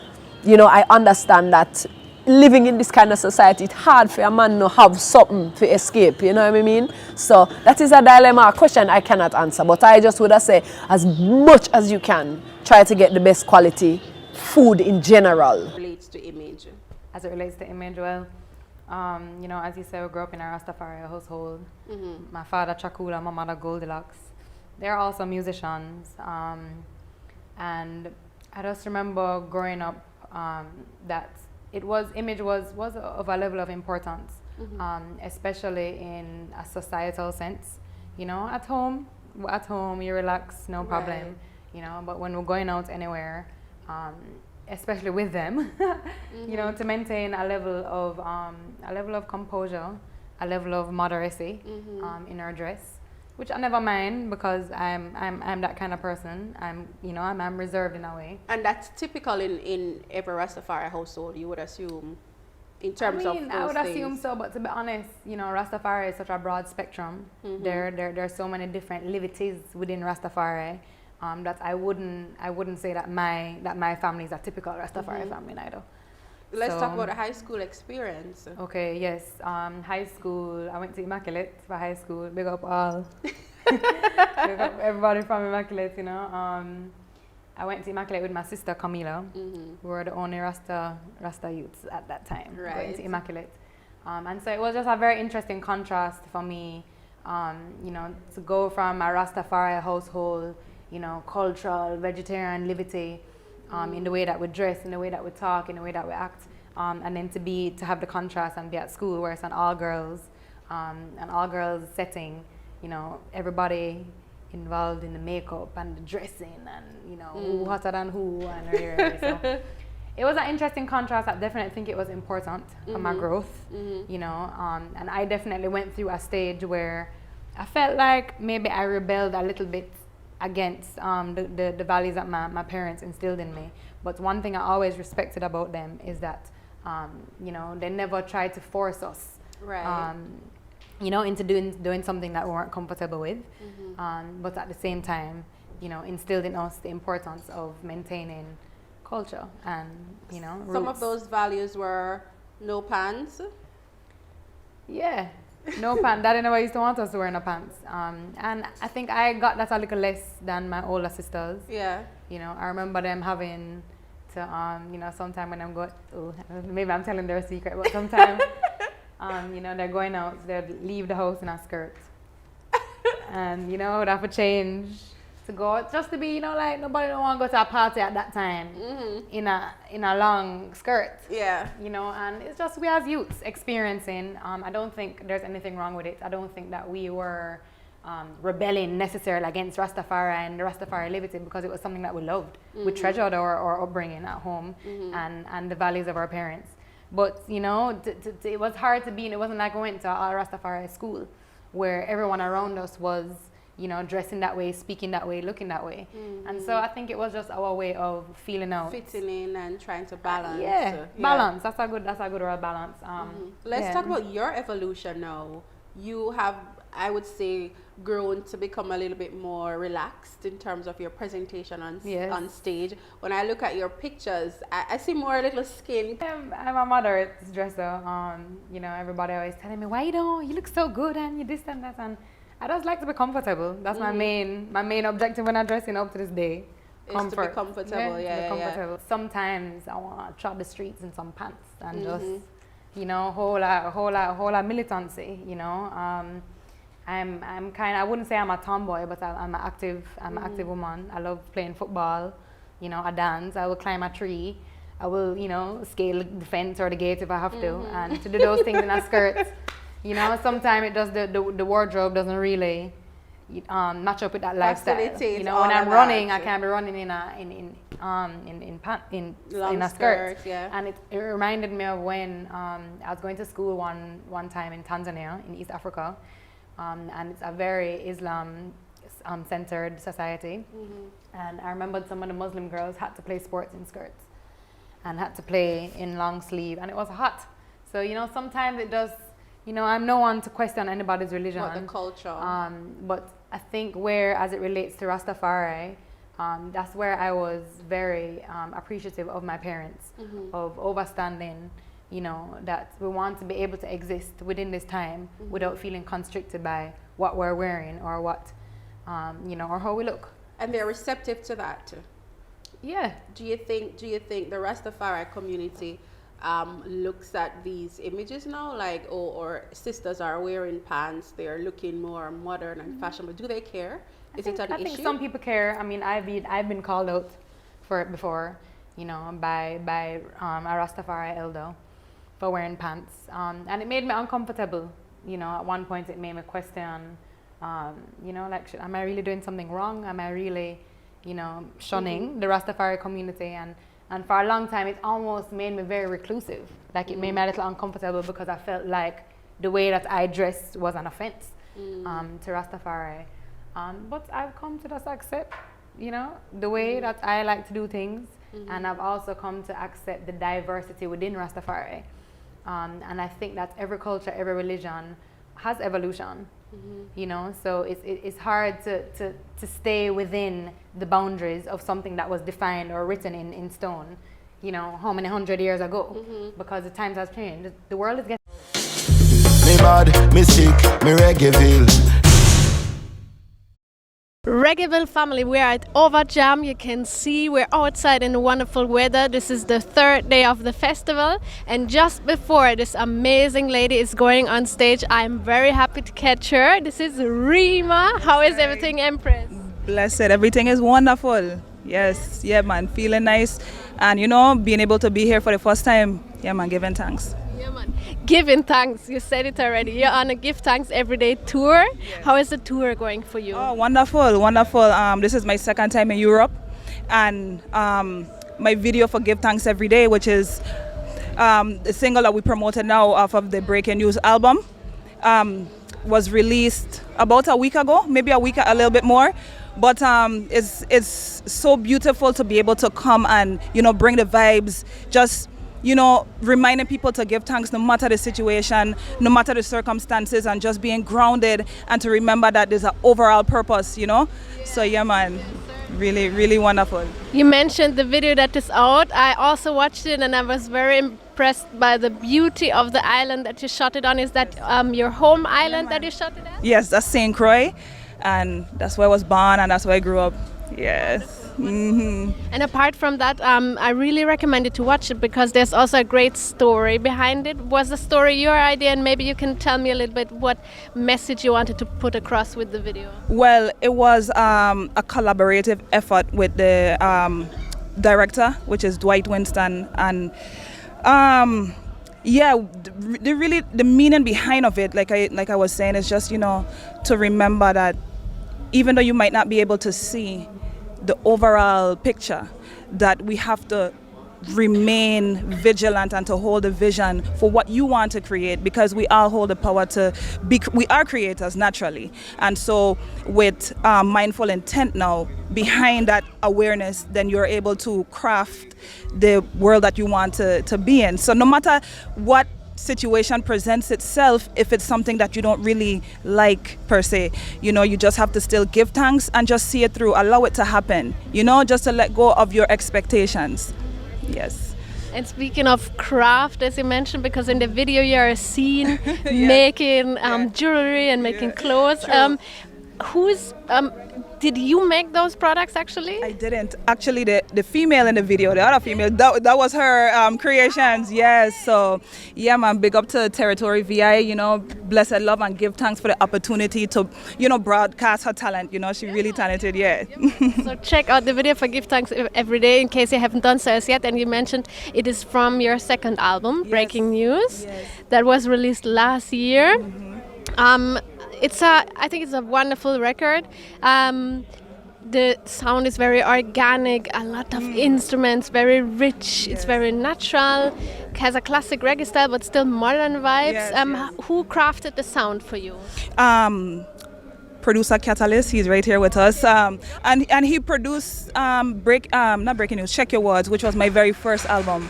M: I understand that living in this kind of society, it's hard for a man to have something to escape, you know what I mean? So that is a dilemma, a question I cannot answer. But I just would say, as much as you can, try to get the best quality food in general.
O: Relates to image.
P: As it relates to image, well, as you said, we grew up in a Rastafari household. Mm-hmm. My father Chakula, my mother Goldilocks. They're also musicians. And I just remember growing up that image was of a level of importance, mm-hmm. Especially in a societal sense. At home you relax, no problem. Right. But when we're going out anywhere, especially with them, mm-hmm. To maintain a level of composure, a level of moderacy, mm-hmm. In our dress, which I never mind because I'm that kind of person. I'm reserved in a way.
O: And that's typical in every Rastafari household, you would assume, in terms of those
P: I would
O: things.
P: assume so, but to be honest, Rastafari is such a broad spectrum. Mm-hmm. There are so many different livities within Rastafari. That I wouldn't say that my family is a typical Rastafari mm-hmm. family neither.
O: Let's talk about a high school experience.
P: Okay, yes. High school, I went to Immaculate for high school. Big up all. Big up everybody from Immaculate, I went to Immaculate with my sister Camila. Mm-hmm. We were the only Rasta youths at that time.
O: Right.
P: Going to Immaculate. And so it was just a very interesting contrast for me, to go from a Rastafari household, cultural, vegetarian, livity, in the way that we dress, in the way that we talk, in the way that we act, and then to have the contrast and be at school where it's an all-girls setting, everybody involved in the makeup and the dressing and, who hotter than who and so it was an interesting contrast. I definitely think it was important for my growth, and I definitely went through a stage where I felt like maybe I rebelled a little bit against the values that my parents instilled in me. But one thing I always respected about them is that You know, they never tried to force us,
O: Right.
P: you know, into doing something that we weren't comfortable with. But at the same time, you know, instilled in us the importance of maintaining culture and, you know, roots.
O: Some of those values were no pants.
P: Yeah, no pants. Daddy never used to want us to wear no pants. And I think I got that a little less than my older sisters.
O: Yeah.
P: You know, I remember them having to, you know, sometime when I'm going, maybe I'm telling their secret, but sometimes, you know, they're going out, they'd leave the house in a skirt. And, you know, would have to change to go out just to be, you know, like nobody don't want to go to a party at that time in a long skirt.
O: Yeah.
P: You know, and it's just we as youths experiencing. I don't think there's anything wrong with it. I don't think that we were rebelling necessarily against Rastafari and the Rastafari livity, because it was something that we loved. We treasured our upbringing at home and the values of our parents. But, you know, it was hard to be, and it wasn't like we went to a Rastafari school where everyone around us was, you know, dressing that way, speaking that way, looking that way. And so I think it was just our way of feeling out.
O: Fitting in and trying to balance.
P: Balance. That's a good word, balance.
O: Let's talk about your evolution now. You have, I would say, grown to become a little bit more relaxed in terms of your presentation on stage. When I look at your pictures, I see more little skin.
P: I'm a moderate dresser. You know, everybody always telling me, why you look so good and you this and that, and I just like to be comfortable. That's my main objective when I'm dressing up to this day.
O: Comfort. To be comfortable,
P: comfortable. Sometimes I want to trot the streets in some pants and just, you know, whole lot militancy, you know. I'm kind of, I wouldn't say I'm a tomboy, but I'm an active woman. I love playing football, you know, I dance, I will climb a tree, I will, you know, scale the fence or the gate if I have to, and to do those things in a skirt. You know, sometimes it does the wardrobe doesn't really match up with that lifestyle. You know, when I'm running, I can't be running in a skirt. And it reminded me of when I was going to school one time in Tanzania, in East Africa, and it's a very Islam centered society. And I remembered some of the Muslim girls had to play sports in skirts and had to play in long sleeve, and it was hot. So, you know, sometimes it does. You know, I'm no one to question anybody's religion.
O: But the culture.
P: But I think as it relates to Rastafari, that's where I was very appreciative of my parents, of overstanding, you know, that we want to be able to exist within this time without feeling constricted by what we're wearing or what, you know, or how we look.
O: And they're receptive to that.
P: Yeah.
O: Do you think the Rastafari community looks at these images now, like, or sisters are wearing pants, they're looking more modern and fashionable? Do they care? Is it an issue?
P: I think some people care. I mean, I've been called out for it before, you know, by a Rastafari elder for wearing pants, and it made me uncomfortable. You know, at one point it made me question, you know, like, am I really doing something wrong? Am I really, you know, shunning the Rastafari community? And for a long time, it almost made me very reclusive. Like, it made me a little uncomfortable because I felt like the way that I dressed was an offense to Rastafari. But I've come to just accept, you know, the way that I like to do things. And I've also come to accept the diversity within Rastafari. And I think that every culture, every religion has evolution. You know, so it's hard to stay within the boundaries of something that was defined or written in stone, you know, how many 100 years ago, because the times has changed. The world is getting...
C: Me mad, me sick, me reggaeville.
Q: Reggaeville family, we are at Overjam. You can see we're outside in the wonderful weather. This is the third day of the festival, and just before this amazing lady is going on stage, I'm very happy to catch her. This is Rima. How is everything, Empress?
R: Blessed, everything is wonderful. Yes, yeah man, feeling nice, and you know, being able to be here for the first time, yeah man, giving thanks.
Q: Yeah man, giving thanks, you said it already. You're on a Give Thanks Everyday tour. Yes. How is the tour going for you?
R: Oh, wonderful, wonderful. This is my second time in Europe, and my video for Give Thanks Everyday, which is the single that we promoted now off of the Breaking News album, was released about a week ago, maybe a little bit more. But it's so beautiful to be able to come and, you know, bring the vibes, just reminding people to give thanks no matter the situation, no matter the circumstances, and just being grounded and to remember that there's an overall purpose, So yeah, man, really, really wonderful.
Q: You mentioned the video that is out. I also watched it and I was very impressed by the beauty of the island that you shot it on. Is that your home island that you shot it at?
R: Yes, that's St. Croix, and that's where I was born and that's where I grew up. Yes.
Q: And apart from that, I really recommend you to watch it because there's also a great story behind it. Was the story your idea? And maybe you can tell me a little bit what message you wanted to put across with the video.
R: Well, it was a collaborative effort with the director, which is Dwight Winston, and the meaning behind of it, like I was saying, is just to remember that even though you might not be able to see the overall picture, that we have to remain vigilant and to hold a vision for what you want to create, because we all hold the power to be, we are creators naturally. And so with mindful intent now behind that awareness, then you're able to craft the world that you want to be in. So no matter what situation presents itself, if it's something that you don't really like per se, you just have to still give thanks and just see it through, allow it to happen, just to let go of your expectations. Yes.
Q: And speaking of craft, as you mentioned, because in the video you're seen making jewelry and making clothes. Did you make those products actually?
R: I didn't. Actually, the female in the video, the other female, that was her creations. Yes. So, yeah, man, big up to Territory VI, blessed love and give thanks for the opportunity to, broadcast her talent. She's really talented, yeah.
Q: So check out the video for Give Thanks Every Day in case you haven't done so as yet. And you mentioned it is from your second album, Breaking News, that was released last year. I think it's a wonderful record. The sound is very organic, a lot of instruments, very rich. It's very natural. It has a classic reggae style, but still modern vibes. Who crafted the sound for you?
R: Producer Catalyst, he's right here with us, and he produced not Breaking News, Check Your Words, which was my very first album.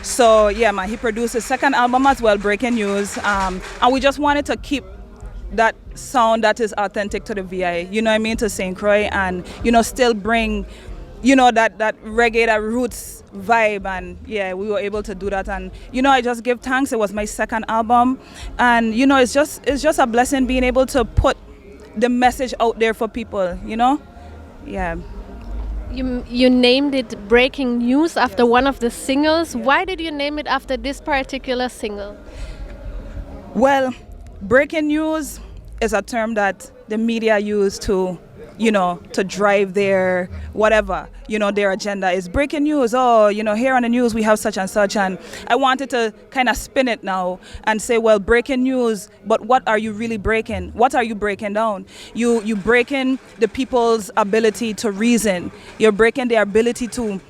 R: So yeah, man, he produced his second album as well, Breaking News, and we just wanted to keep that sound that is authentic to the VI, to St. Croix, and still bring that reggae, that roots vibe, and yeah, we were able to do that. And I just give thanks. It was my second album, and it's just a blessing being able to put the message out there for people. Yeah.
Q: You named it Breaking News after one of the singles. Why did you name it after this particular single?
R: Well, breaking news is a term that the media use to drive their whatever, their agenda is breaking news. Oh, here on the news we have such and such. And I wanted to kind of spin it now and say, well, breaking news, but what are you really breaking? What are you breaking down? You breaking the people's ability to reason. You're breaking their ability to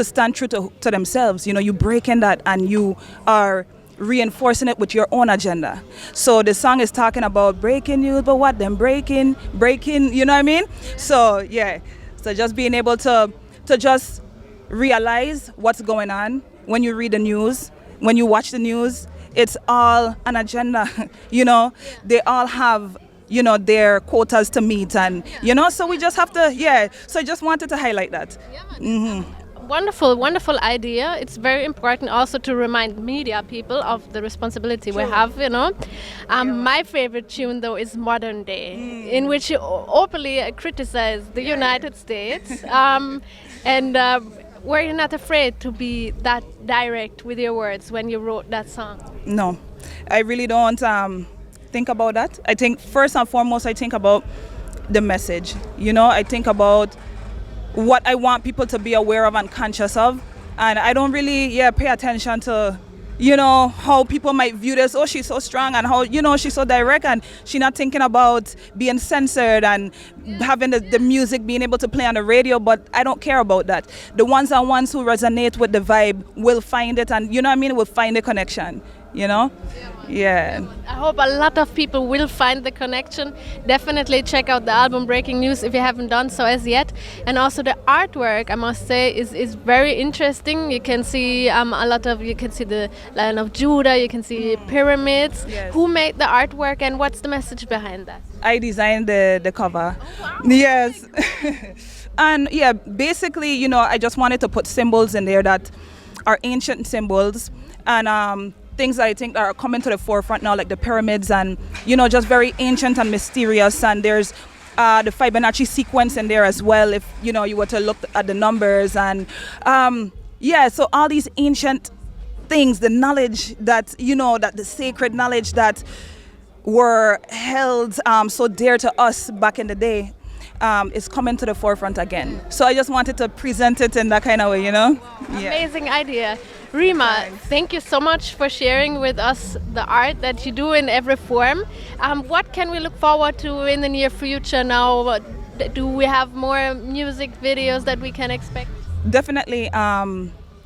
R: stand true to themselves. You breaking that, and you are reinforcing it with your own agenda. So the song is talking about breaking news, but what them breaking, you know what I mean? So yeah, so just being able to just realize what's going on when you read the news, when you watch the news, it's all an agenda. They all have their quotas to meet, and so we just have to, so I just wanted to highlight that.
Q: Wonderful idea. It's very important also to remind media people of the responsibility we have, My favorite tune though is Modern Day, in which you openly criticize the United States, and were you not afraid to be that direct with your words when you wrote that song?
R: No, I really don't think about that. I think first and foremost I think about the message. I think about what I want people to be aware of and conscious of. And I don't really pay attention to, how people might view this. Oh, she's so strong, and how, she's so direct, and she's not thinking about being censored and having the music being able to play on the radio. But I don't care about that. The ones who resonate with the vibe will find it, and will find the connection. you know? Yeah.
Q: I hope a lot of people will find the connection. Definitely check out the album Breaking News if you haven't done so as yet. And also the artwork, I must say, is very interesting. You can see you can see the Lion of Judah, you can see pyramids.
R: Yes.
Q: Who made the artwork and what's the message behind that?
R: I designed the cover. Oh, wow. Yes. And yeah, basically, you know, I just wanted to put symbols in there that are ancient symbols and things that I think are coming to the forefront now, like the pyramids and, you know, just very ancient and mysterious. And there's the Fibonacci sequence in there as well, if, you know, you were to look at the numbers. And yeah, so all these ancient things, the knowledge that, you know, that the sacred knowledge that were held so dear to us back in the day is coming to the forefront again. So I just wanted to present it in that kind of way, you know? Yeah.
Q: Amazing idea. Rima, thank you so much for sharing with us the art that you do in every form. What can we look forward to in the near future now? Do we have more music videos that we can expect?
R: Definitely.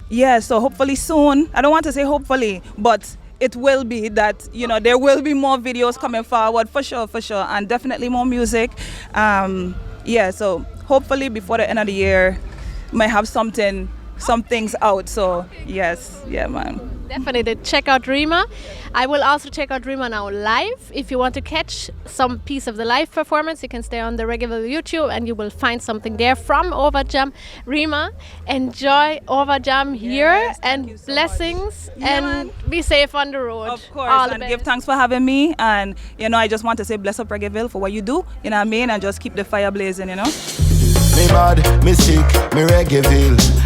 R: Yeah, so hopefully soon. I don't want to say hopefully, but it will be that, you know, there will be more videos coming forward for sure, and definitely more music. Yeah, so hopefully before the end of the year, might have some things out. So yes, yeah, man.
Q: Definitely check out Rima. I will also check out Rima now live. If you want to catch some piece of the live performance, you can stay on the regular YouTube and you will find something there from Overjam. Rima, enjoy Overjam here, and blessings, and be safe on the road.
R: Of course, and give thanks for having me. And, you know, I just want to say bless up Reggaeville for what you do, you know what I mean, and just keep the fire blazing, you know.
C: Me bad, me sick, me Reggaeville.